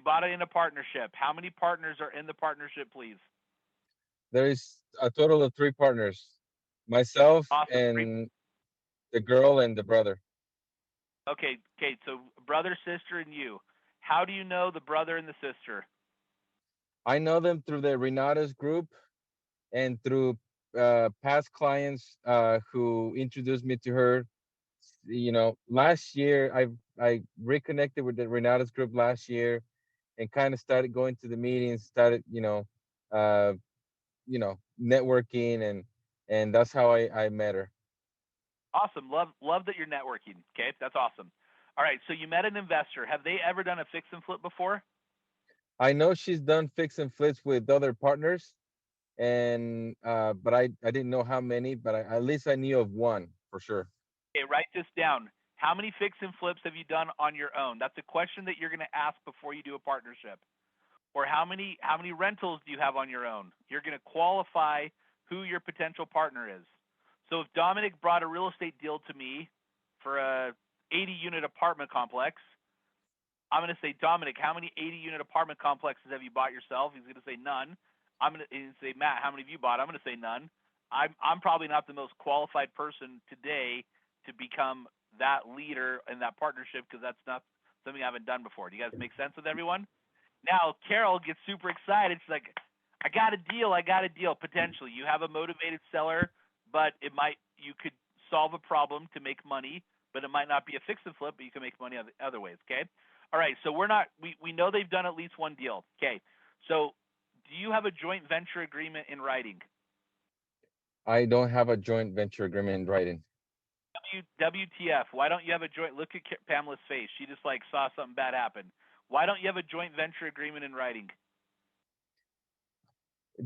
bought it in a partnership. How many partners are in the partnership, please? There is a total of three partners, myself Awesome. and the girl and the brother. Okay, so brother, sister, and you. How do you know the brother and the sister? I know them through the Renata's group and through past clients who introduced me to her. You know, last year I reconnected with the Renata's group last year and kind of started going to the meetings, started uh, networking, and that's how I met her. Awesome. Love that you're networking. Okay, that's awesome. All right, so you met an investor. Have they ever done a fix and flip before? I know she's done fix and flips with other partners, and but I didn't know how many, but at least I knew of one for sure. Okay, write this down. How many fix and flips have you done on your own? That's a question that you're going to ask before you do a partnership. Or how many rentals do you have on your own? You're going to qualify who your potential partner is. So if Dominic brought a real estate deal to me for a 80-unit apartment complex, I'm going to say, Dominic, how many 80-unit apartment complexes have you bought yourself? He's going to say none. I'm going to say, Matt, how many have you bought? I'm going to say none. I'm probably not the most qualified person today to become that leader in that partnership because that's not something I haven't done before. Do you guys make sense with everyone? Now, Carol gets super excited. She's like, I got a deal. Potentially. You have a motivated seller, but you could solve a problem to make money, but it might not be a fix and flip, but you can make money other ways, okay? All right, so we know they've done at least one deal. Okay, so do you have a joint venture agreement in writing? I don't have a joint venture agreement in writing. WTF? Why don't you have a joint? Look at Pamela's face. She just like saw something bad happen. Why don't you have a joint venture agreement in writing?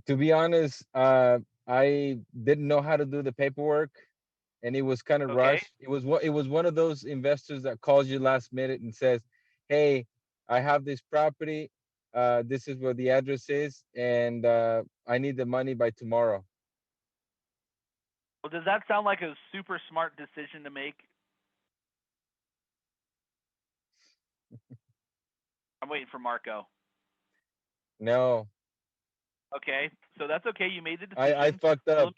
To be honest, I didn't know how to do the paperwork, and it was kind of Okay. rushed. It was one of those investors that calls you last minute and says, "Hey, I have this property. This is where the address is, and I need the money by tomorrow." Well, does that sound like a super smart decision to make? I'm waiting for Marco. No, Okay, so that's okay. You made the I decision. fucked So up.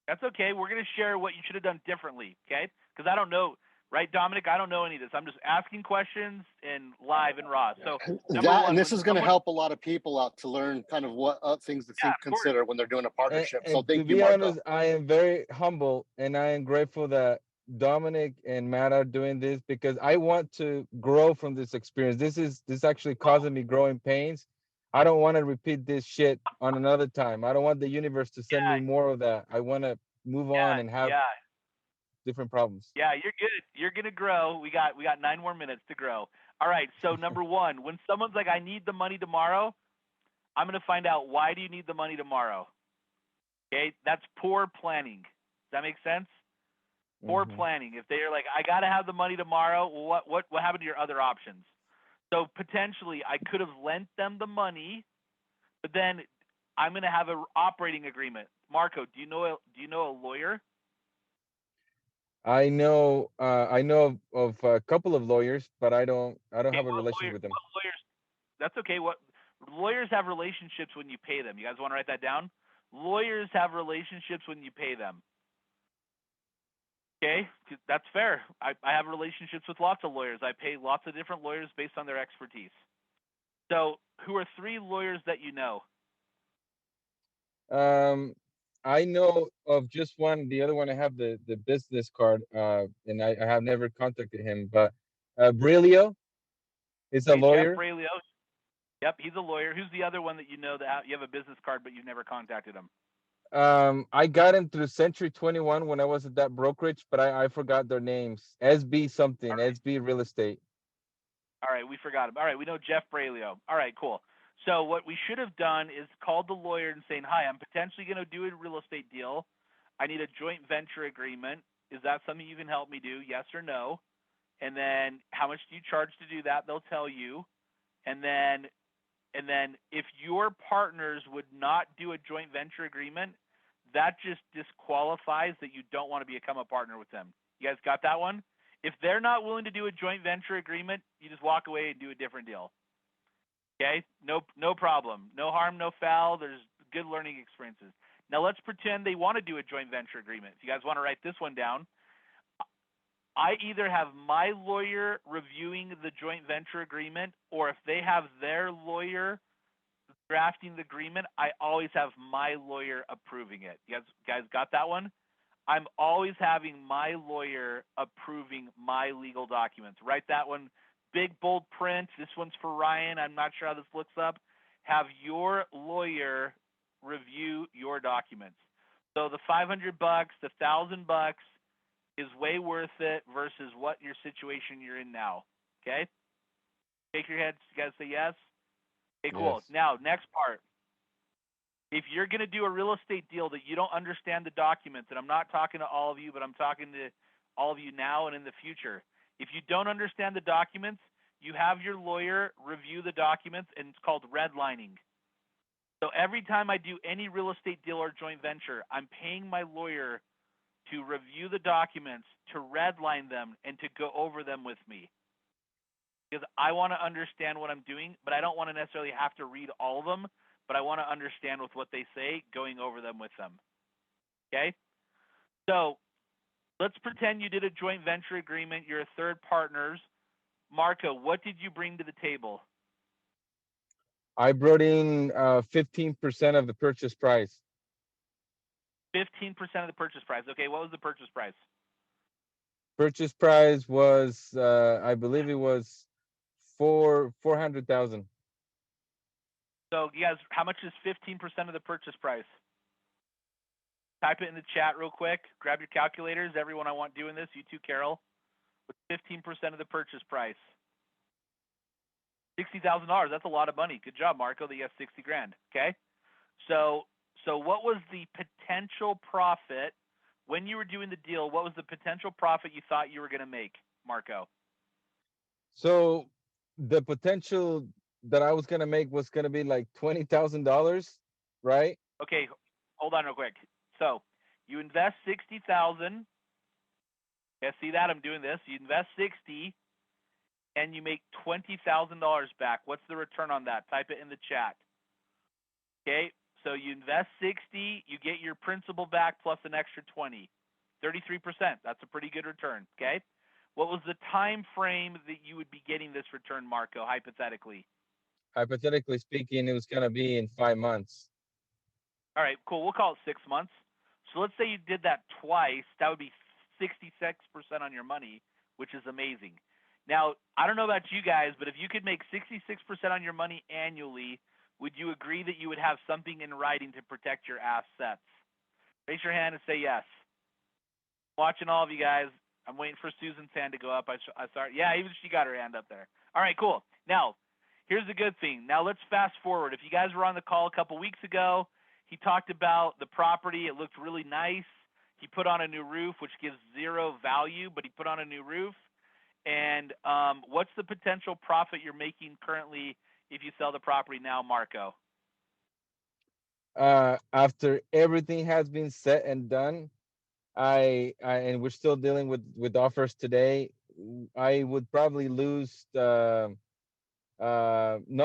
that's okay. We're going to share what you should have done differently, okay? Because I don't know, right, Dominic? I don't know any of this. I'm just asking questions and live and raw. So number That, and one, this when is going to someone, help a lot of people out to learn kind of what things to yeah, think, of course, consider when they're doing a partnership. So And to thank you, be Marco. honest, I am very humble and I am grateful that Dominic and Matt are doing this because I want to grow from this experience. This actually causing me growing pains. I don't want to repeat this shit on another time. I don't want the universe to send me yeah, more of that. I want to move on yeah, and have yeah, different problems. yeah. You're good. You're going to grow. We got 9 more minutes to grow. All right. So number one, when someone's like, I need the money tomorrow, I'm going to find out why do you need the money tomorrow. Okay, that's poor planning. Does that make sense? Poor Hmm. planning. If they're like, I got to have the money tomorrow, well, what happened to your other options? So potentially, I could have lent them the money, but then I'm going to have an operating agreement. Marco, do you know a lawyer? I know of a couple of lawyers, but I don't Okay, have a what relationship lawyer? with them. What lawyers? That's okay. What lawyers have relationships when you pay them? You guys want to write that down? Lawyers have relationships when you pay them. Okay, that's fair. I have relationships with lots of lawyers. I pay lots of different lawyers based on their expertise. So, who are three lawyers that you know? Um, I know of just one. The other one, I have the business card, and I have never contacted him. But Brilio is a Okay, Jeff lawyer. Braylio. Yep, he's a lawyer. Who's the other one that you know that you have a business card but you've never contacted him? I got him through Century 21 when I was at that brokerage, but I forgot their names. SB All something, right, SB Real Estate. all right, we forgot him. All right, we know Jeff Braylio. All right, cool. So what we should have done is called the lawyer and saying, "Hi, I'm potentially going to do a real estate deal. I need a joint venture agreement. Is that something you can help me do? Yes or no? And then how much do you charge to do that? They'll tell you. And then if your partners would not do a joint venture agreement, that just disqualifies that you don't want to become a partner with them. You guys got that one? If they're not willing to do a joint venture agreement, you just walk away and do a different deal. Okay, no problem. No harm, no foul. There's good learning experiences. Now let's pretend they want to do a joint venture agreement. If you guys want to write this one down, I either have my lawyer reviewing the joint venture agreement, or if they have their lawyer drafting the agreement, I always have my lawyer approving it. You guys got that one? I'm always having my lawyer approving my legal documents. Write that one, big bold print. This one's for Ryan. I'm not sure how this looks up. Have your lawyer review your documents. So the $500, the $1,000 is way worth it versus what your situation you're in now. Okay? Shake your heads. You guys say yes? Okay, cool. Yes. Now, next part. If you're going to do a real estate deal that you don't understand the documents, and I'm not talking to all of you, but I'm talking to all of you now and in the future. If you don't understand the documents, you have your lawyer review the documents, and it's called redlining. So every time I do any real estate deal or joint venture, I'm paying my lawyer to review the documents, to redline them, and to go over them with me. Because I want to understand what I'm doing, but I don't want to necessarily have to read all of them, but I want to understand with what they say, going over them with them. Okay? So let's pretend you did a joint venture agreement. You're a third partners. Marco, what did you bring to the table? I brought in 15% of the purchase price. 15% of the purchase price. Okay, what was the purchase price? Purchase price was, I believe it was 400,000. So you guys, how much is 15% of the purchase price? Type it in the chat real quick. Grab your calculators. Everyone, I want doing this. You too, Carol. What's 15% of the purchase price? $60,000. That's a lot of money. Good job, Marco. That you have 60 grand. Okay. So what was the potential profit when you were doing the deal? What was the potential profit you thought you were going to make, Marco? So the potential that I was gonna make was gonna be like $20,000, right? Okay, hold on real quick. So you invest 60,000. Yeah, see that? I'm doing this. You invest 60 and you make $20,000 back. What's the return on that? Type it in the chat. Okay, so you invest 60, you get your principal back plus an extra 20. 33%. That's a pretty good return. Okay. What was the time frame that you would be getting this return, Marco, hypothetically? Hypothetically speaking, it was gonna be in 5 months. All right, cool. We'll call it 6 months. So let's say you did that twice. That would be 66% on your money, which is amazing. Now, I don't know about you guys, but if you could make 66% on your money annually, would you agree that you would have something in writing to protect your assets? Raise your hand and say yes. Watching all of you guys. I'm waiting for Susan's hand to go up. I sorry. Yeah, even she got her hand up there. All right, cool. Now, here's the good thing. Now let's fast forward. If you guys were on the call a couple weeks ago, he talked about the property. It looked really nice. He put on a new roof, which gives zero value, but he put on a new roof. And what's the potential profit you're making currently if you sell the property now, Marco? After everything has been said and done, I and we're still dealing with offers today. I would probably lose, not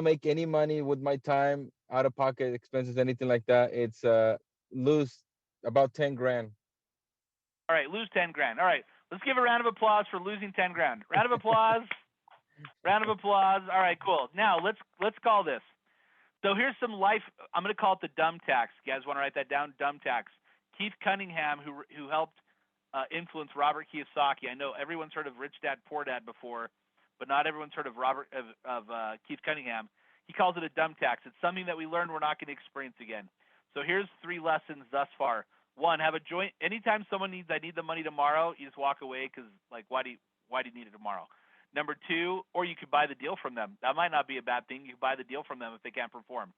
make any money with my time, out of pocket expenses, anything like that. It's lose about 10 grand. All right, lose 10 grand. All right, let's give a round of applause for losing 10 grand. Round of applause. Round of applause. All right, cool. Now let's call this. So here's some life. I'm going to call it the dumb tax. You guys want to write that down? Dumb tax. Keith Cunningham, who helped influence Robert Kiyosaki. I know everyone's heard of Rich Dad Poor Dad before, but not everyone's heard of Keith Cunningham. He calls it a dumb tax. It's something that we learned we're not going to experience again. So here's 3 lessons thus far. 1, have a joint. Anytime someone needs, I need the money tomorrow, you just walk away because, like, why do you need it tomorrow? Number 2, or you could buy the deal from them. That might not be a bad thing. You can buy the deal from them if they can't perform.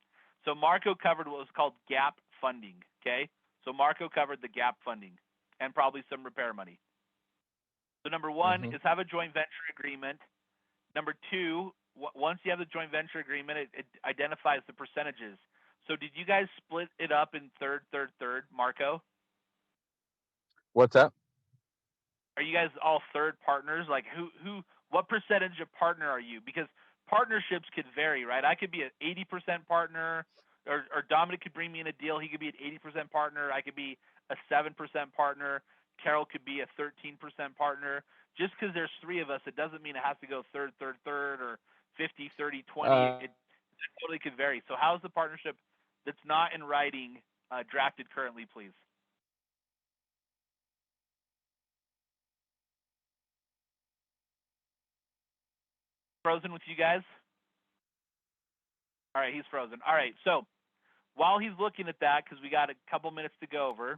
So Marco covered what was called gap funding. Okay, so Marco covered the gap funding and probably some repair money. So number 1 is have a joint venture agreement. Number 2, once you have the joint venture agreement, it identifies the percentages. So did you guys split it up in third, Marco? What's that? Are you guys all third partners? Like what percentage of partner are you? Because partnerships could vary, right? I could be an 80% partner, or Dominic could bring me in a deal. He could be an 80% partner. I could be a 7% partner. Carol could be a 13% partner. Just because there's three of us, it doesn't mean it has to go third, or 50, 30, 20. It totally could vary. So how's the partnership that's not in writing drafted currently, please? Frozen with you guys? All right, he's frozen. All right, so while he's looking at that, because we got a couple minutes to go over,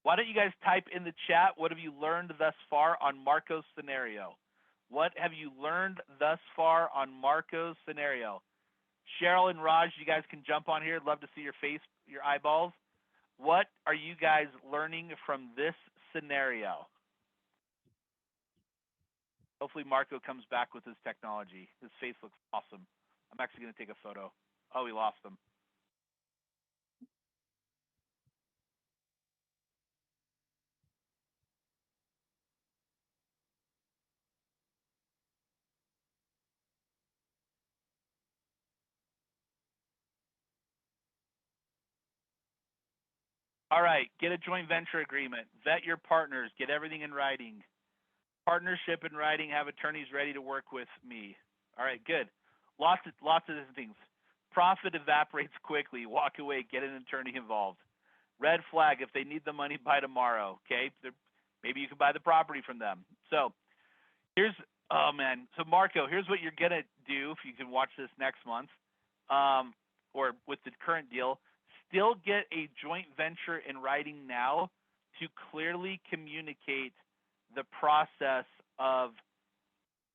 why don't you guys type in the chat, what have you learned thus far on Marco's scenario? What have you learned thus far on Marco's scenario? Cheryl and Raj, you guys can jump on here. I'd love to see your face, your eyeballs. What are you guys learning from this scenario? Hopefully Marco comes back with his technology. His face looks awesome. I'm actually going to take a photo. Oh, we lost him. All right, get a joint venture agreement. Vet your partners. Get everything in writing. Partnership in writing. Have attorneys ready to work with me. All right, good. Lots of different things. Profit evaporates quickly. Walk away. Get an attorney involved. Red flag. If they need the money by tomorrow, okay? Maybe you can buy the property from them. So here's, oh man. So Marco, here's what you're gonna do if you can watch this next month, or with the current deal. Still get a joint venture in writing now to clearly communicate the process of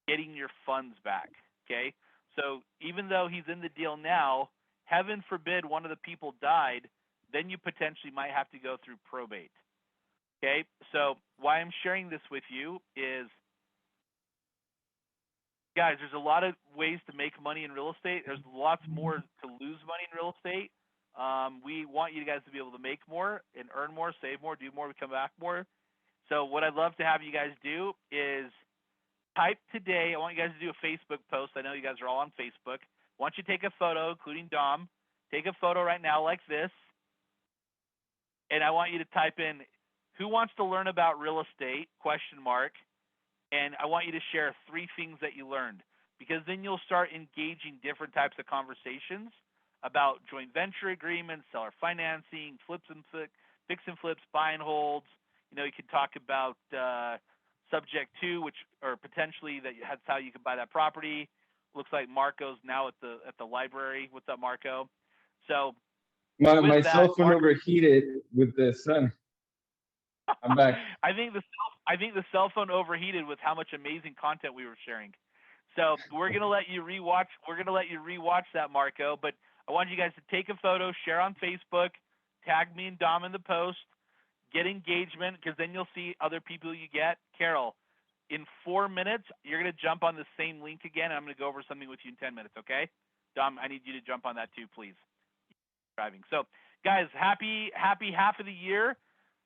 getting your funds back, okay? So even though he's in the deal now, heaven forbid one of the people died, then you potentially might have to go through probate, okay? So why I'm sharing this with you is, guys, there's a lot of ways to make money in real estate. There's lots more to lose money in real estate. We want you guys to be able to make more and earn more, save more, do more, come back more. So what I'd love to have you guys do is type today. I want you guys to do a Facebook post. I know you guys are all on Facebook. I want you to take a photo, including Dom. Take a photo right now like this. And I want you to type in, who wants to learn about real estate, ? And I want you to share 3 things that you learned, because then you'll start engaging different types of conversations about joint venture agreements, seller financing, fix and flips, buy and holds. You know, you could talk about subject to, which, or potentially that's how you can buy that property. Looks like Marco's now at the library. What's up, Marco? So my cell phone overheated with the sun. I'm back. I think the cell phone overheated with how much amazing content we were sharing. So we're gonna let you rewatch. We're gonna let you rewatch that, Marco. But I want you guys to take a photo, share on Facebook, tag me and Dom in the post, get engagement, because then you'll see other people you get. Carol, in 4 minutes, you're gonna jump on the same link again, and I'm gonna go over something with you in 10 minutes. Okay? Dom, I need you to jump on that too, please. Driving. So, guys, happy half of the year.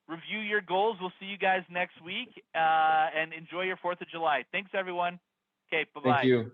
Review your goals. We'll see you guys next week, and enjoy your 4th of July. Thanks, everyone. Okay, bye-bye. Thank you.